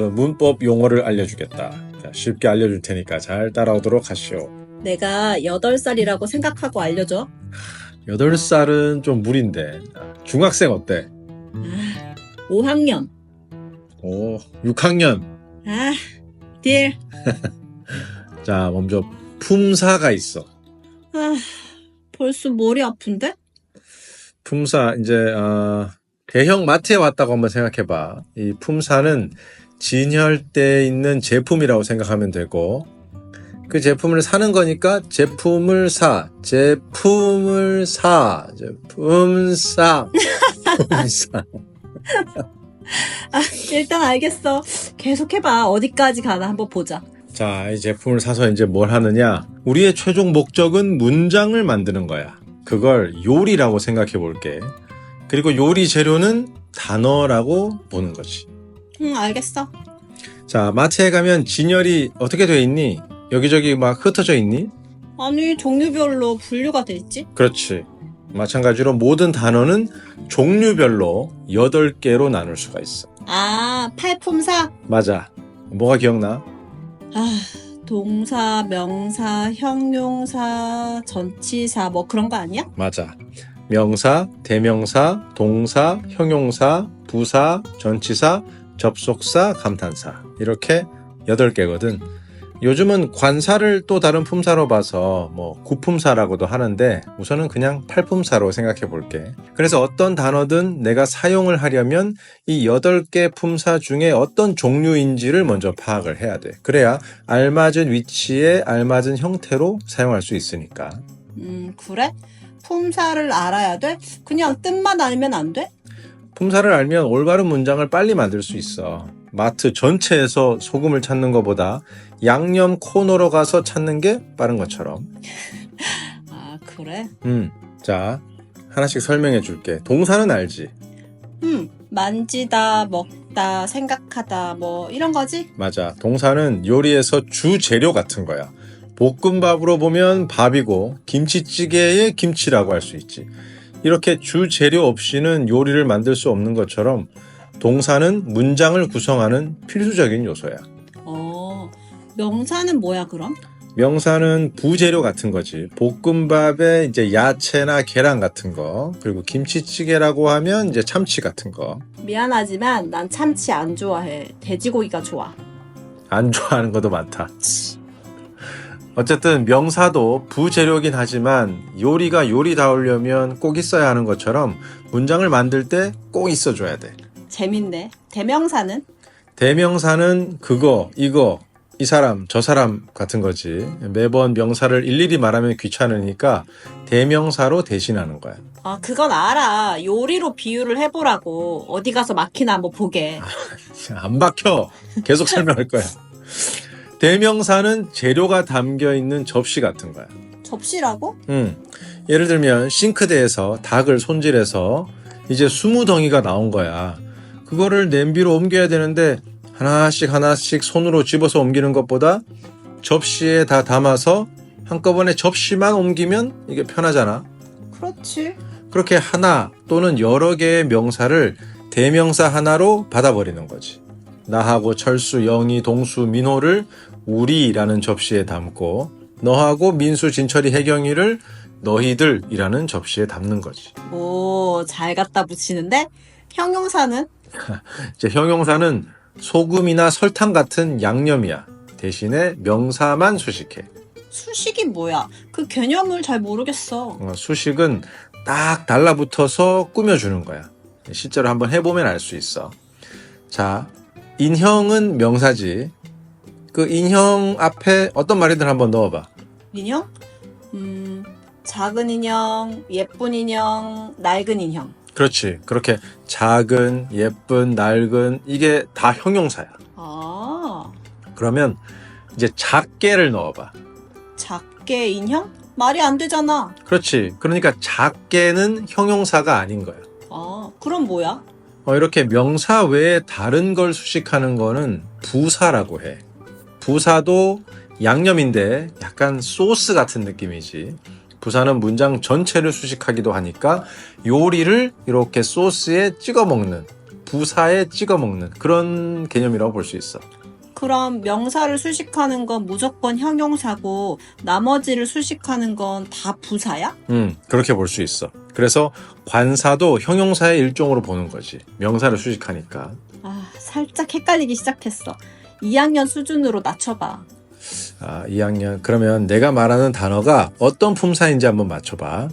오늘은 문법 용어를 알려주겠다. 자, 쉽게 알려줄 테니까 잘 따라오도록 하시오. 내가 8살이라고 생각하고 알려줘. 8살은 좀 무리인데. 중학생 어때? 5학년. 오, 6학년. 딜. 자, 먼저 품사가 있어. 벌써 머리 아픈데? 품사, 이제 대형 마트에 왔다고 한번 생각해봐. 이 품사는 진열대에 있는 제품이라고 생각하면 되고, 그 제품을 사는 거니까 제품사. 일단 알겠어. 계속 해봐. 어디까지 가나 한번 보자. 자, 이 제품을 사서 이제 뭘 하느냐? 우리의 최종 목적은 문장을 만드는 거야. 그걸 요리라고 생각해 볼게. 그리고 요리 재료는 단어라고 보는 거지. 알겠어. 자, 마트에 가면 진열이 어떻게 돼 있니? 여기저기 막 흩어져 있니? 아니, 종류별로 분류가 돼 있지? 그렇지. 마찬가지로 모든 단어는 종류별로 8개로 나눌 수가 있어. 팔품사? 맞아. 뭐가 기억나? 동사, 명사, 형용사, 전치사 뭐 그런 거 아니야? 맞아. 명사, 대명사, 동사, 형용사, 부사, 전치사, 접속사, 감탄사. 이렇게 8개거든. 요즘은 관사를 또 다른 품사로 봐서 뭐 구품사라고도 하는데 우선은 그냥 팔품사로 생각해 볼게. 그래서 어떤 단어든 내가 사용을 하려면 이 8개 품사 중에 어떤 종류인지를 먼저 파악을 해야 돼. 그래야 알맞은 위치에 알맞은 형태로 사용할 수 있으니까. 그래? 품사를 알아야 돼? 그냥 뜻만 알면 안 돼? 품사를 알면 올바른 문장을 빨리 만들 수 있어. 마트 전체에서 소금을 찾는 것보다 양념 코너로 가서 찾는 게 빠른 것처럼. 그래? 자, 하나씩 설명해 줄게. 동사는 알지? 만지다, 먹다, 생각하다 뭐 이런 거지? 맞아. 동사는 요리에서 주재료 같은 거야. 볶음밥으로 보면 밥이고 김치찌개의 김치라고 할 수 있지. 이렇게 주재료 없이는 요리를 만들 수 없는 것처럼 동사는 문장을 구성하는 필수적인 요소야. 명사는 뭐야 그럼? 명사는 부재료 같은 거지. 볶음밥에 이제 야채나 계란 같은 거, 그리고 김치찌개라고 하면 이제 참치 같은 거. 미안하지만 난 참치 안 좋아해. 돼지고기가 좋아. 안 좋아하는 것도 많다. 어쨌든 명사도 부재료긴 하지만 요리가 요리다우려면 꼭 있어야 하는 것처럼 문장을 만들 때 꼭 있어줘야 돼. 재밌네. 대명사는? 대명사는 그거, 이거, 이 사람, 저 사람 같은 거지. 매번 명사를 일일이 말하면 귀찮으니까 대명사로 대신하는 거야. 그건 알아. 요리로 비유를 해보라고. 어디 가서 막히나 한번 보게. 안 박혀. 계속 설명할 거야. 대명사는 재료가 담겨 있는 접시 같은 거야. 접시라고? 예를 들면 싱크대에서 닭을 손질해서 이제 20덩이가 나온 거야. 그거를 냄비로 옮겨야 되는데 하나씩 손으로 집어서 옮기는 것보다 접시에 다 담아서 한꺼번에 접시만 옮기면 이게 편하잖아. 그렇지. 그렇게 하나 또는 여러 개의 명사를 대명사 하나로 받아버리는 거지. 나하고 철수, 영희, 동수, 민호를 우리라는 접시에 담고 너하고 민수, 진철이, 혜경이를 너희들이라는 접시에 담는 거지. 오, 잘 갖다 붙이는데? 형용사는? 이제 형용사는 소금이나 설탕 같은 양념이야. 대신에 명사만 수식해. 수식이 뭐야? 그 개념을 잘 모르겠어. 수식은 딱 달라붙어서 꾸며주는 거야. 실제로 한번 해보면 알 수 있어. 자, 인형은 명사지. 그 인형 앞에 어떤 말이든 한번 넣어봐. 인형? 작은 인형, 예쁜 인형, 낡은 인형. 그렇지. 그렇게 작은, 예쁜, 낡은 이게 다 형용사야. 그러면 이제 작게를 넣어봐. 작게 인형? 말이 안 되잖아. 그렇지. 그러니까 작게는 형용사가 아닌 거야. 그럼 뭐야? 이렇게 명사 외에 다른 걸 수식하는 거는 부사라고 해. 부사도 양념인데 약간 소스 같은 느낌이지. 부사는 문장 전체를 수식하기도 하니까 요리를 이렇게 소스에 찍어 먹는 부사에 찍어 먹는 그런 개념이라고 볼 수 있어. 그럼 명사를 수식하는 건 무조건 형용사고 나머지를 수식하는 건 다 부사야? 그렇게 볼 수 있어. 그래서 관사도 형용사의 일종으로 보는 거지. 명사를 수식하니까. 아, 살짝 헷갈리기 시작했어. 2학년 수준으로 낮춰봐. 2학년. 그러면 내가 말하는 단어가 어떤 품사인지 한번 맞춰봐.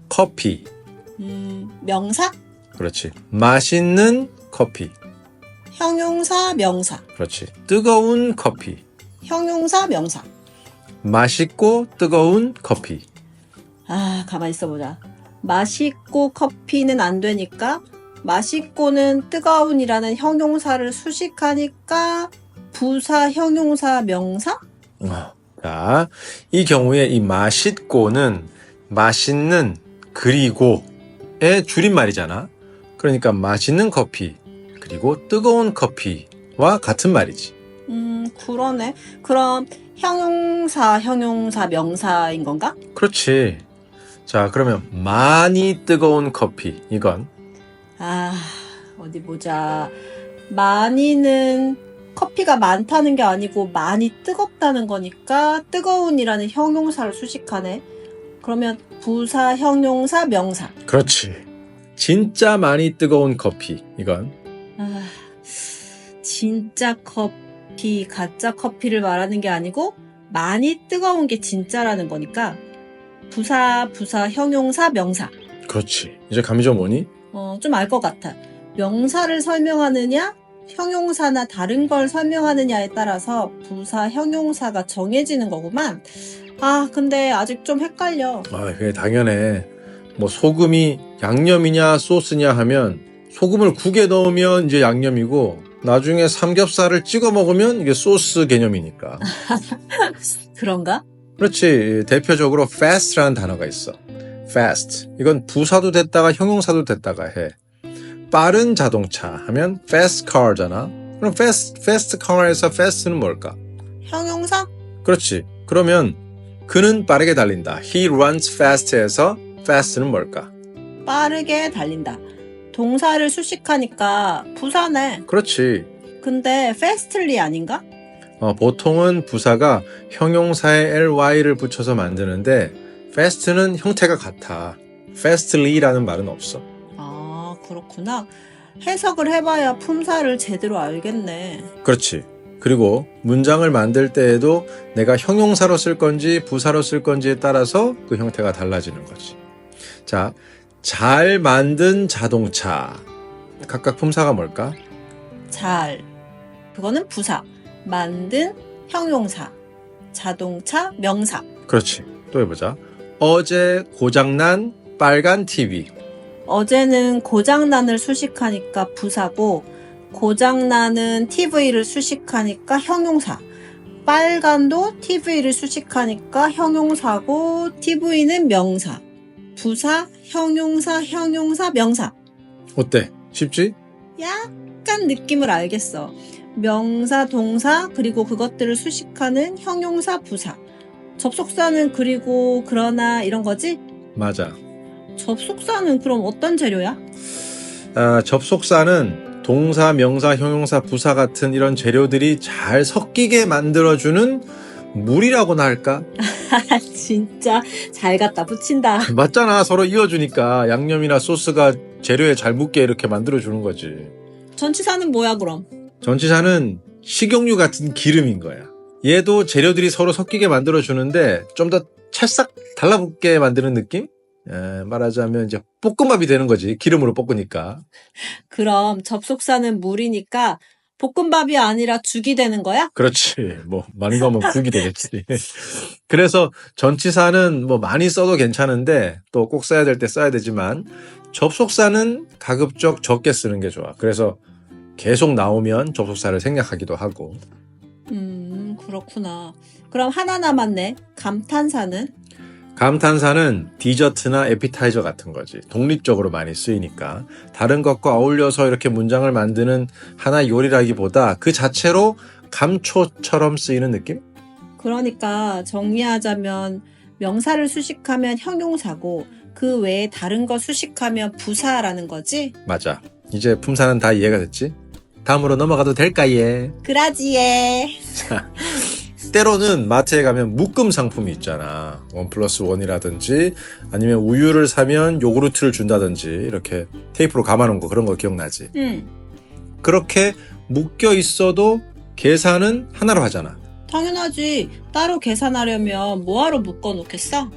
커피. 명사? 그렇지. 맛있는 커피. 형용사, 명사. 그렇지. 뜨거운 커피. 형용사, 명사. 맛있고 뜨거운 커피. 가만히 있어보자. 맛있고 커피는 안 되니까 맛있고는 뜨거운이라는 형용사를 수식하니까 부사, 형용사, 명사? 자, 이 경우에 이 맛있고는 맛있는 그리고의 줄임말이잖아. 그러니까 맛있는 커피 그리고 뜨거운 커피와 같은 말이지. 그러네. 그럼 형용사, 명사인 건가? 그렇지. 자, 그러면 많이 뜨거운 커피 이건 어디 보자. 많이는 커피가 많다는 게 아니고 많이 뜨겁다는 거니까 뜨거운이라는 형용사를 수식하네. 그러면 부사, 형용사, 명사. 그렇지. 진짜 많이 뜨거운 커피 이건 진짜 커피, 가짜 커피를 말하는 게 아니고 많이 뜨거운 게 진짜라는 거니까 부사, 형용사, 명사. 그렇지. 이제 감이 좀 오니? 좀 알 것 같아. 명사를 설명하느냐, 형용사나 다른 걸 설명하느냐에 따라서 부사, 형용사가 정해지는 거구만. 근데 아직 좀 헷갈려. 그게 당연해. 뭐 소금이 양념이냐 소스냐 하면 소금을 국에 넣으면 이제 양념이고 나중에 삼겹살을 찍어 먹으면 이게 소스 개념이니까. 그런가? 그렇지. 대표적으로 fast라는 단어가 있어. fast. 이건 부사도 됐다가 형용사도 됐다가 해. 빠른 자동차 하면 fast car잖아. 그럼 fast car에서 fast는 뭘까? 형용사? 그렇지. 그러면 그는 빠르게 달린다. He runs fast에서 fast는 뭘까? 빠르게 달린다. 동사를 수식하니까 부사네. 그렇지. 근데 fastly 아닌가? 보통은 부사가 형용사에 ly를 붙여서 만드는데 fast는 형태가 같아. fastly라는 말은 없어. 그렇구나. 해석을 해봐야 품사를 제대로 알겠네. 그렇지. 그리고 문장을 만들 때에도 내가 형용사로 쓸 건지 부사로 쓸 건지에 따라서 그 형태가 달라지는 거지. 자, 잘 만든 자동차. 각각 품사가 뭘까? 잘. 그거는 부사. 만든 형용사. 자동차 명사. 그렇지. 또 해보자. 어제 고장난 빨간 TV. 어제는 고장난을 수식하니까 부사고 고장나는 TV를 수식하니까 형용사. 빨간도 TV를 수식하니까 형용사고 TV는 명사. 부사, 형용사, 명사. 어때? 쉽지? 약간 느낌을 알겠어. 명사, 동사, 그리고 그것들을 수식하는 형용사, 부사. 접속사는 그리고, 그러나 이런 거지? 맞아. 접속사는 그럼 어떤 재료야? 접속사는 동사, 명사, 형용사, 부사 같은 이런 재료들이 잘 섞이게 만들어주는 물이라고나 할까? 진짜 잘 갖다 붙인다. 맞잖아. 서로 이어주니까 양념이나 소스가 재료에 잘 묻게 이렇게 만들어주는 거지. 전치사는 뭐야 그럼? 전치사는 식용유 같은 기름인 거야. 얘도 재료들이 서로 섞이게 만들어주는데 좀 더 찰싹 달라붙게 만드는 느낌? 말하자면 이제 볶음밥이 되는 거지. 기름으로 볶으니까. 그럼 접속사는 물이니까 볶음밥이 아니라 죽이 되는 거야? 그렇지. 뭐 많은 거 하면 국이 되겠지. 그래서 전치사는 뭐 많이 써도 괜찮은데 또 꼭 써야 될 때 써야 되지만 접속사는 가급적 적게 쓰는 게 좋아. 그래서 계속 나오면 접속사를 생략하기도 하고. 그렇구나. 그럼 하나 남았네. 감탄사는? 감탄사는 디저트나 에피타이저 같은 거지. 독립적으로 많이 쓰이니까. 다른 것과 어울려서 이렇게 문장을 만드는 하나의 요리라기보다 그 자체로 감초처럼 쓰이는 느낌? 그러니까 정리하자면 명사를 수식하면 형용사고 그 외에 다른 거 수식하면 부사라는 거지? 맞아. 이제 품사는 다 이해가 됐지? 다음으로 넘어가도 될까 예? 그라지에. 때로는 마트에 가면 묶음 상품이 있잖아. 1+1이라든지 아니면 우유를 사면 요구르트를 준다든지 이렇게 테이프로 감아놓은 거 그런 거 기억나지? 그렇게 묶여 있어도 계산은 하나로 하잖아. 당연하지. 따로 계산하려면 뭐하러 묶어 놓겠어?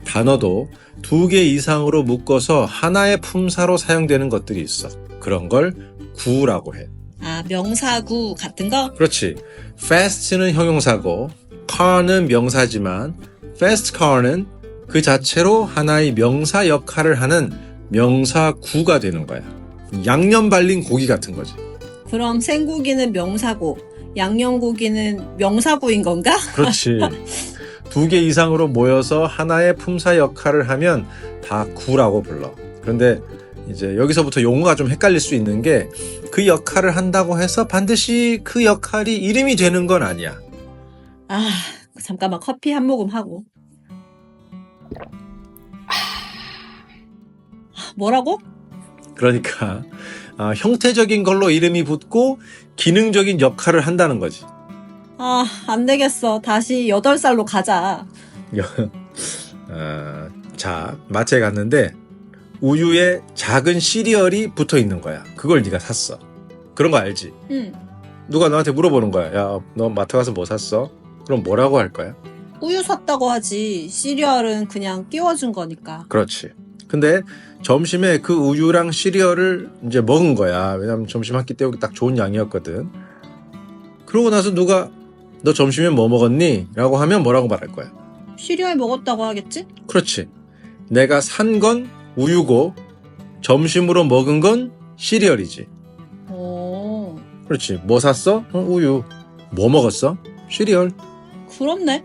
단어도 2개 이상으로 묶어서 하나의 품사로 사용되는 것들이 있어. 그런 걸 구라고 해. 아, 명사구 같은 거? 그렇지. fast는 형용사고 car는 명사지만 fast car는 그 자체로 하나의 명사 역할을 하는 명사구가 되는 거야. 양념 발린 고기 같은 거지. 그럼 생고기는 명사고, 양념고기는 명사구인 건가? 그렇지. 2개 이상으로 모여서 하나의 품사 역할을 하면 다 구라고 불러. 그런데 이제 여기서부터 용어가 좀 헷갈릴 수 있는 게 그 역할을 한다고 해서 반드시 그 역할이 이름이 되는 건 아니야. 아, 잠깐만 커피 한 모금 하고. 뭐라고? 그러니까 형태적인 걸로 이름이 붙고 기능적인 역할을 한다는 거지. 아, 안 되겠어. 다시 8살로 가자. 자, 마트에 갔는데 우유에 작은 시리얼이 붙어 있는 거야. 그걸 네가 샀어. 그런 거 알지? 응. 누가 너한테 물어보는 거야. 야, 너 마트 가서 뭐 샀어? 그럼 뭐라고 할 거야? 우유 샀다고 하지. 시리얼은 그냥 끼워준 거니까. 그렇지. 근데 점심에 그 우유랑 시리얼을 이제 먹은 거야. 왜냐면 점심 한 끼 때우기 딱 좋은 양이었거든. 그러고 나서 누가 너 점심에 뭐 먹었니? 라고 하면 뭐라고 말할 거야? 시리얼 먹었다고 하겠지? 그렇지. 내가 산 건 우유고 점심으로 먹은 건 시리얼이지. 오, 그렇지. 뭐 샀어? 우유. 뭐 먹었어? 시리얼. 그렇네.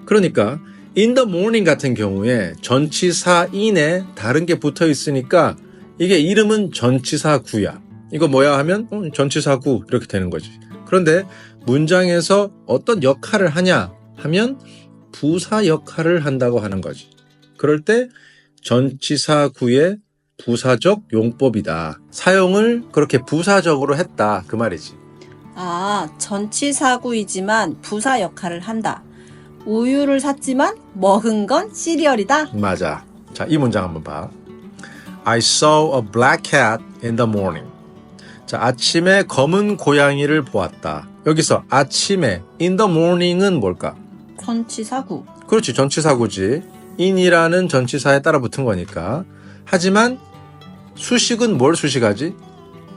그러니까 in the morning 같은 경우에 전치사 in에 다른 게 붙어 있으니까 이게 이름은 전치사구야. 이거 뭐야 하면 전치사구 이렇게 되는 거지. 그런데 문장에서 어떤 역할을 하냐 하면 부사 역할을 한다고 하는 거지. 그럴 때 전치사구의 부사적 용법이다. 사용을 그렇게 부사적으로 했다. 그 말이지. 아, 전치사구이지만 부사 역할을 한다. 우유를 샀지만 먹은 건 시리얼이다. 맞아. 자, 이 문장 한번 봐. I saw a black cat in the morning. 자, 아침에 검은 고양이를 보았다. 여기서 아침에 in the morning은 뭘까? 전치사구. 그렇지. 전치사구지. in이라는 전치사에 따라 붙은 거니까. 하지만 수식은 뭘 수식하지?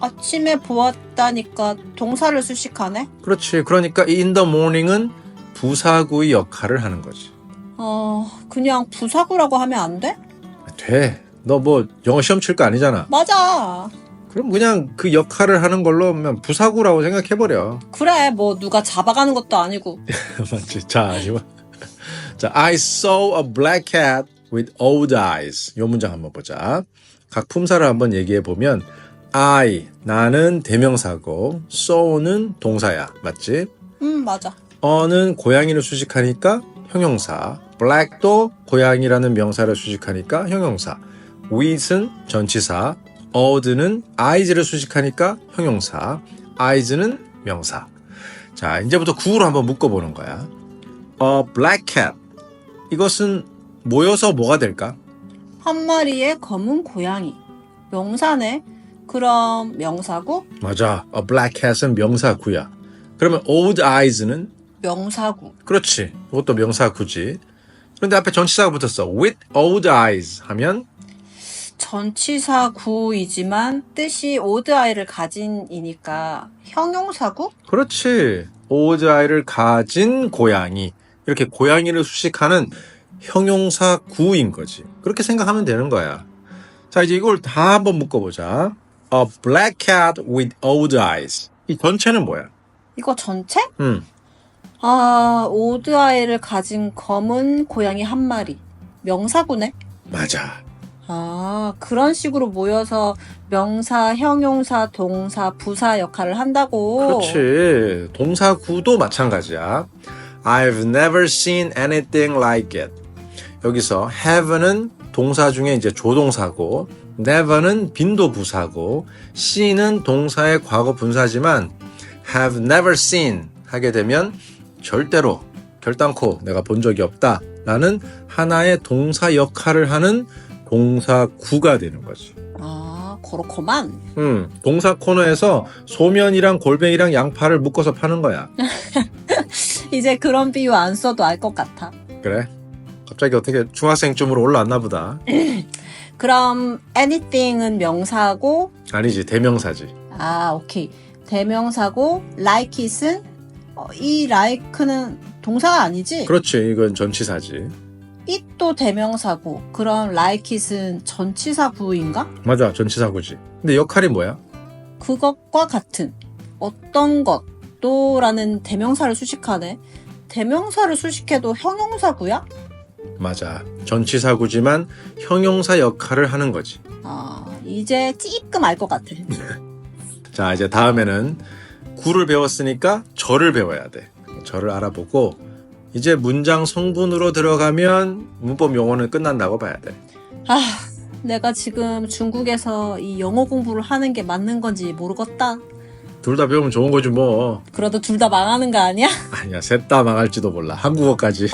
아침에 보았다니까 동사를 수식하네? 그렇지. 그러니까 이 in the morning은 부사구의 역할을 하는 거지. 그냥 부사구라고 하면 안 돼? 돼. 너 뭐 영어 시험 칠 거 아니잖아. 맞아. 그럼 그냥 그 역할을 하는 걸로 그냥 부사구라고 생각해버려. 그래, 뭐 누가 잡아가는 것도 아니고. 맞지? 자, I saw a black cat with old eyes. 요 문장 한번 보자. 각 품사를 한번 얘기해 보면 I, 나는 대명사고 saw는 동사야. 맞지? 맞아. 어는 고양이를 수식하니까 형용사. black도 고양이라는 명사를 수식하니까 형용사. with은 전치사. old는 eyes를 수식하니까 형용사. eyes는 명사. 자, 이제부터 구로 한번 묶어보는 거야. A black cat. 이것은 모여서 뭐가 될까? 한 마리의 검은 고양이. 명사네. 그럼 명사구? 맞아. A black cat은 명사구야. 그러면 old eyes는? 명사구. 그렇지. 이것도 명사구지. 그런데 앞에 전치사가 붙었어. with old eyes 하면? 전치사구이지만 뜻이 old eye를 가진이니까 형용사구? 그렇지. old eye를 가진 고양이. 이렇게 고양이를 수식하는 형용사구인 거지. 그렇게 생각하면 되는 거야. 자, 이제 이걸 다 한번 묶어보자. A black cat with old eyes. 이 전체는 뭐야? 이거 전체? old eye를 가진 검은 고양이 한 마리. 명사구네? 맞아. 그런 식으로 모여서 명사, 형용사, 동사, 부사 역할을 한다고. 그렇지. 동사구도 마찬가지야. I've never seen anything like it. 여기서 have는 동사 중에 이제 조동사고 never는 빈도 부사고 seen은 동사의 과거 분사지만 have never seen 하게 되면 절대로 결단코 내가 본 적이 없다 라는 하나의 동사 역할을 하는 동사구가 되는 거지. 아, 그렇구만. 동사 코너에서 소면이랑 골뱅이랑 양파를 묶어서 파는 거야. 이제 그런 비유 안 써도 알 것 같아. 그래? 갑자기 어떻게 중학생쯤으로 올라왔나 보다. 그럼 anything은 명사고, 아니지, 대명사지. 아, 오케이. 대명사고, like it은 이 like는 동사가 아니지? 그렇지, 이건 전치사지. it도 대명사고, 그럼 like it은 전치사 구인가? 맞아, 전치사구지. 근데 역할이 뭐야? 그것과 같은 어떤 것도라는 대명사를 수식하네. 대명사를 수식해도 형용사구야? 맞아, 전치사구지만 형용사 역할을 하는 거지. 아, 이제 찌끔 알 것 같아. 자, 이제 다음에는 구를 배웠으니까 절을 배워야 돼. 절을 알아보고 이제 문장 성분으로 들어가면 문법 용어는 끝난다고 봐야 돼. 아, 내가 지금 중국에서 이 영어 공부를 하는 게 맞는 건지 모르겠다. 둘 다 배우면 좋은 거지 뭐. 그래도 둘 다 망하는 거 아니야? 아니야, 셋 다 망할지도 몰라. 한국어까지.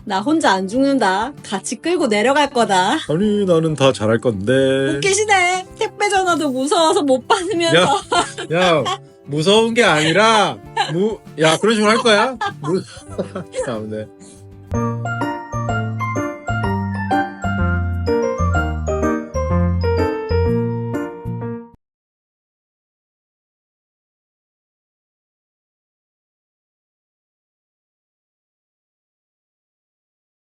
나 혼자 안 죽는다. 같이 끌고 내려갈 거다. 아니, 나는 다 잘할 건데. 웃기시네. 택배 전화도 무서워서 못 받으면서. 야, 무서운 게 아니라 야, 그런 식으로 할 거야? 야, 네.